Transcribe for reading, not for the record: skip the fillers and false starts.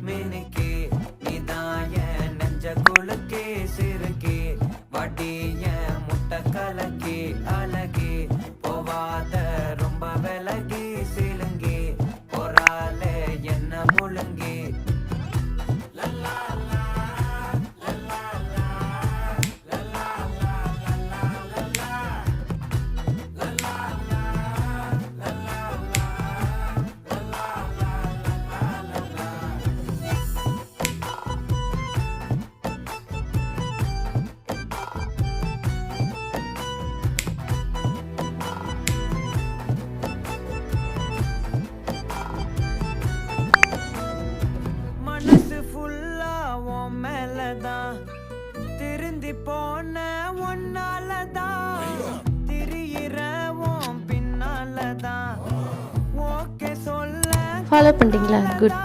மினுக்கே நீதான் என் நெஞ்ச குலுக்கே சிறுக்கே வடிய முட்டை கலக்கே அழகே போவாத ரொம்ப விலகி சிலுங்கி பொறாலே என்ன முழுங்கி மனசு ஃபுல்லா உன் மேலதான் திருந்தி போன ஒன்னாலதான் திரியிற உன் பின்னாலதான் ஓகே சொல்ல ஃபாலோ பண்ணிட்டீங்களா? குட்.